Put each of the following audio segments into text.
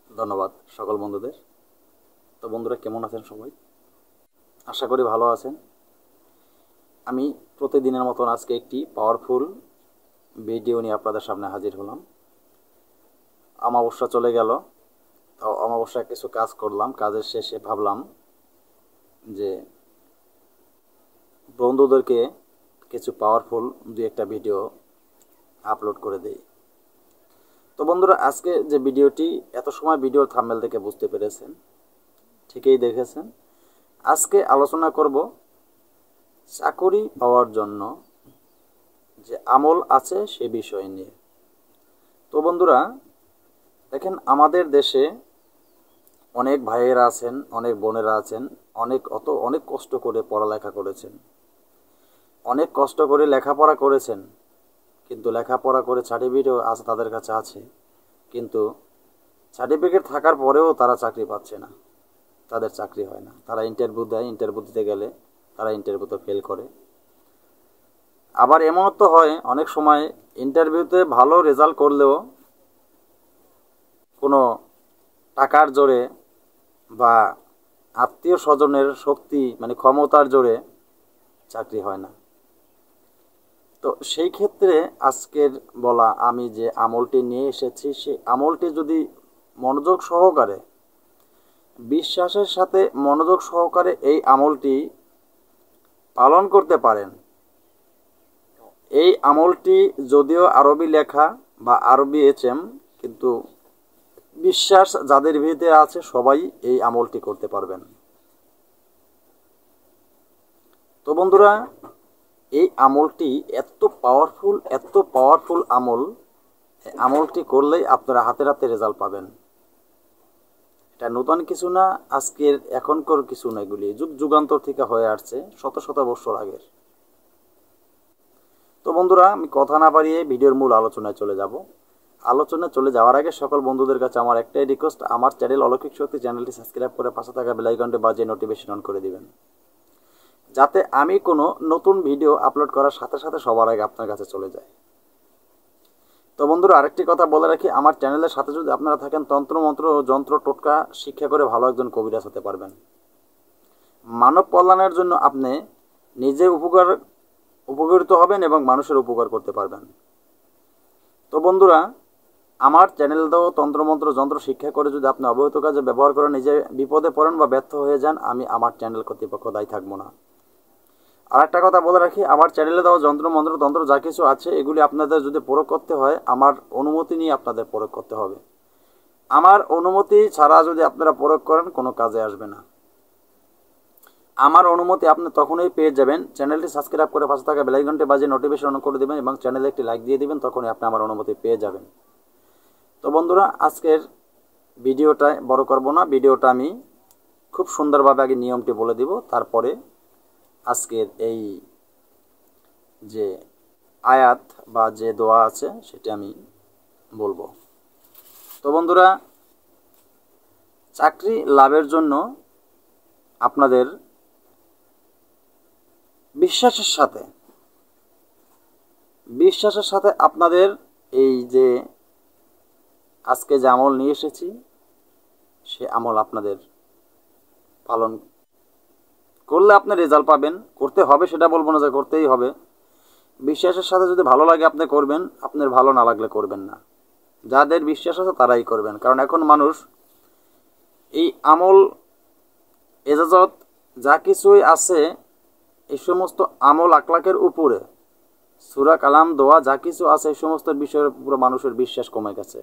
ধন্যবাদ সকল বন্ধুদের। তো বন্ধুরা কেমন আছেন সবাই? আশা করি ভালো আছেন। আমি প্রতিদিনের মতন আজকে একটি পাওয়ারফুল ভিডিও নিয়ে আপনাদের সামনে হাজির হলাম। অমাবস্যা চলে গেল, তো অমাবস্যায় কিছু কাজ করলাম। কাজের শেষে ভাবলাম যে বন্ধুদেরকে কিছু পাওয়ারফুল দুই একটা ভিডিও আপলোড করে দেই। তো বন্ধুরা, আজকে যে ভিডিওটি, এত সময় ভিডিওর থাম্বনেল থেকে বুঝতে পেরেছেন, ঠিকই দেখেছেন। আজকে আলোচনা করব চাকরি পাওয়ার জন্য যে আমল আছে সে বিষয় নিয়ে। তো বন্ধুরা দেখেন, আমাদের দেশে অনেক ভাইয়েরা আছেন, অনেক বোনেরা আছেন, অনেক কষ্ট করে পড়ালেখা করেছেন, অনেক কষ্ট করে লেখাপড়া করেছেন, কিন্তু লেখাপড়া করে সার্টিফিকেটও আছে তাদের কাছে আছে, কিন্তু সার্টিফিকেট থাকার পরেও তারা চাকরি পাচ্ছে না, তাদের চাকরি হয় না। তারা ইন্টারভিউ দেয়, ইন্টারভিউ দিতে গেলে তারা ইন্টারভিউতে ফেল করে। আবার এমনও তো হয় অনেক সময় ইন্টারভিউতে ভালো রেজাল্ট করলেও কোনো টাকার জোরে বা আত্মীয় স্বজনের শক্তি মানে ক্ষমতার জোরে চাকরি হয় না। তো সেই ক্ষেত্রে আজকের বলা আমি যে আমলটি নিয়ে এসেছি, সেই আমলটি যদি মনোযোগ সহকারে, বিশ্বাসের সাথে মনোযোগ সহকারে এই আমলটি পালন করতে পারেন, এই আমলটি যদিও আরবি লেখা বা আরবি এচএম, কিন্তু বিশ্বাস যাদের ভিতরে আছে সবাই এই আমলটি করতে পারবেন। তো বন্ধুরা, এই আমলটি এত পাওয়ারফুল আমল, আমলটি করলেই আপনারা হাতে হাতে রেজাল্ট পাবেন। এটা নতুন কিছু না, আজকের এখনকার কিছু না, এগুলি যুগ যুগান্তর থেকে হয়ে আসছে, শত শত বছর আগের। তো বন্ধুরা, আমি কথা না বাড়িয়ে ভিডিওর মূল আলোচনায় চলে যাব। আলোচনায় চলে যাওয়ার আগে সকল বন্ধুদের কাছে আমার একটাই রিকোয়েস্ট, আমার চ্যানেল অলৌকিক শক্তি চ্যানেলটি সাবস্ক্রাইব করে পাশে থাকা বেল আইকনটি বাজিয়ে নোটিফিকেশন অন করে দিবেন, যাতে আমি কোনো নতুন ভিডিও আপলোড করার সাথে সাথে সবার আগে আপনার কাছে চলে যায়। তো বন্ধুরা, আরেকটি কথা বলে রাখি, আমার চ্যানেলের সাথে যদি আপনারা থাকেন, তন্ত্র মন্ত্র ও যন্ত্র টোটকা শিক্ষা করে ভালো একজন কবিরাজ হতে পারবেন। মানব কল্যাণের জন্য আপনি নিজে উপকৃত হবেন এবং মানুষের উপকার করতে পারবেন। তো বন্ধুরা, আমার চ্যানেল দাও তন্ত্রমন্ত্র যন্ত্র শিক্ষা করে যদি আপনি অবৈধ কাজে ব্যবহার করে নিজে বিপদে পড়েন বা ব্যর্থ হয়ে যান, আমি আমার চ্যানেল কর্তৃপক্ষ দায়ী থাকবো না। আর একটা কথা বলে রাখি, আমার চ্যানেলে দেওয়া যন্ত্র মন্ত্র তন্ত্র যা কিছু আছে, এগুলি আপনাদের যদি প্রয়োগ করতে হয়, আমার অনুমতি নিয়ে আপনাদের প্রয়োগ করতে হবে। আমার অনুমতি ছাড়া যদি আপনারা প্রয়োগ করেন, কোনো কাজে আসবে না। আমার অনুমতি আপনি তখনই পেয়ে যাবেন, চ্যানেলটি সাবস্ক্রাইব করে পাশে থাকা বেল আইকনটি বাজিয়ে নোটিফিকেশন অন করে দেবেন এবং চ্যানেলে একটি লাইক দিয়ে দিবেন, তখনই আপনি আমার অনুমতি পেয়ে যাবেন। তো বন্ধুরা, আজকের ভিডিওটা বড় করব না, ভিডিওটা আমি খুব সুন্দরভাবে আগে নিয়মটি বলে দিব, তারপরে আজকের এই যে আয়াত বা যে দোয়া আছে সেটি আমি বলবো। তো বন্ধুরা, চাকরি লাভের জন্য আপনাদের বিশ্বাসের সাথে আপনাদের এই যে আজকে যে আমল নিয়ে এসেছি, সে আমল আপনাদের পালন করলে আপনি রেজাল্ট পাবেন। করতে হবে সেটা বলবো না যে করতেই হবে, বিশ্বাসের সাথে যদি ভালো লাগে আপনি করবেন, আপনার ভালো না লাগলে করবেন না। যাদের বিশ্বাস আছে তারাই করবেন, কারণ এখন মানুষ এই আমল এজাজত যা কিছুই আছে, এই সমস্ত আমল আকলাকের উপরে সূরা কালাম দোয়া যা কিছু আছে, এই সমস্ত বিষয়ের উপরে মানুষের বিশ্বাস কমে গেছে,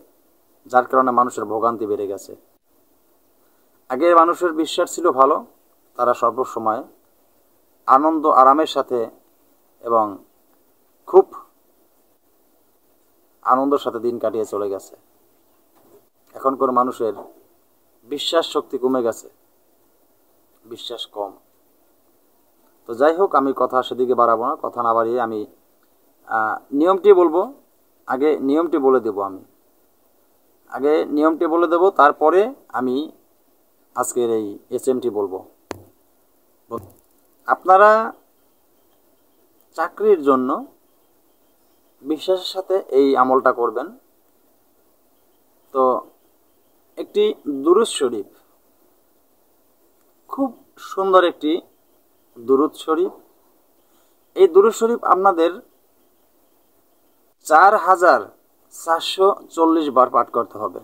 যার কারণে মানুষের ভোগান্তি বেড়ে গেছে। আগে মানুষের বিশ্বাস ছিল ভালো, তারা সর্বসময় আনন্দ আরামের সাথে এবং খুব আনন্দের সাথে দিন কাটিয়ে চলে গেছে। এখনকার মানুষের বিশ্বাস শক্তি কমে গেছে, বিশ্বাস কম। তো যাই হোক, আমি কথা সেদিকে বাড়াবো না, কথা না বাড়িয়ে আমি নিয়মটি বলবো। আগে নিয়মটি বলে দেব, তারপরে আমি আজকের এই এসএমটি বলবো। আপনারা চাকরির জন্য বিশ্বাসের সাথে এই আমলটা করবেন। তো একটি একটি দুরূদ শরীফ, খুব সুন্দর একটি দুরূদ শরীফ। এই দুরূদ শরীফ আপনাদের ৪,৪৪০ বার পাঠ করতে হবে।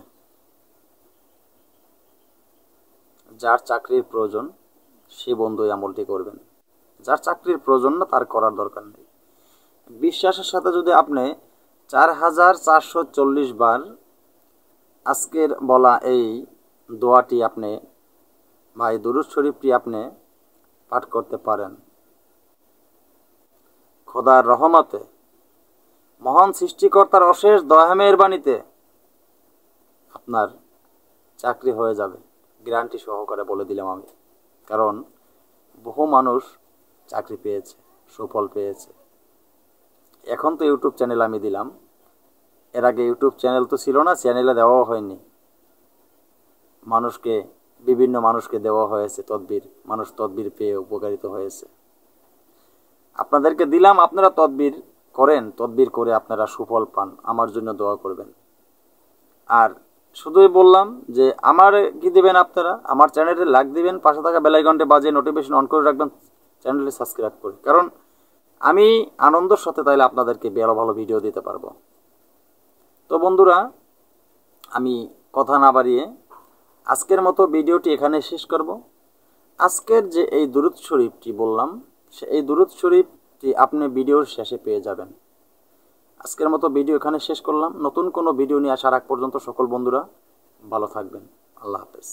যার চাকরির প্রয়োজন সে বন্ধু এই আমলটি করবেন। যার চাকরির প্রয়োজন না তার করার দরকার নেই। বিশ্বাসের সাথে যদি আপনি ৪,৪৪০ বার আজকের বলা এই দোয়াটি আপনি বা এই দুরূদ শরীফটি আপনি পাঠ করতে পারেন, খোদার রহমতে, মহান সৃষ্টিকর্তার অশেষ দয়া মেহেরবানিতে আপনার চাকরি হয়ে যাবে। গ্যারান্টি সহকারে বলে দিলাম আমি, কারণ বহু মানুষ চাকরি পেয়েছে, সুফল পেয়েছে। এখন তো ইউটিউব চ্যানেল আমি দিলাম, এর আগে ইউটিউব চ্যানেল তো ছিল না, চ্যানেলে দেওয়াও হয়নি। বিভিন্ন মানুষকে দেওয়া হয়েছে তদবির, মানুষ তদবির পেয়ে উপকারিত হয়েছে। আপনাদেরকে দিলাম, আপনারা তদবির করেন, তদবির করে আপনারা সুফল পান, আমার জন্য দোয়া করবেন। আর শুধুই বললাম যে আমার কি দিবেন, আপনারা আমার চ্যানেলে লাইক দিবেন, পাশে থাকা বেল আইকনটি বাজিয়ে নোটিফিকেশন অন করে রাখবেন, চ্যানেলটি সাবস্ক্রাইব করে, কারণ আমি আনন্দের সাথে তাইলে আপনাদেরকে ভালো ভালো ভিডিও দিতে পারবো। তো বন্ধুরা, আমি কথা না বাড়িয়ে আজকের মতো ভিডিওটি এখানে শেষ করব। আজকের যে এই দুরূদ শরীফটি বললাম, এই দুরূদ শরীফটি আপনি ভিডিওর শেষে পেয়ে যাবেন। আজকের মতো ভিডিও এখানে শেষ করলাম। নতুন কোনো ভিডিও নিয়ে আসার আগ পর্যন্ত সকল বন্ধুরা ভালো থাকবেন। আল্লাহ হাফেজ।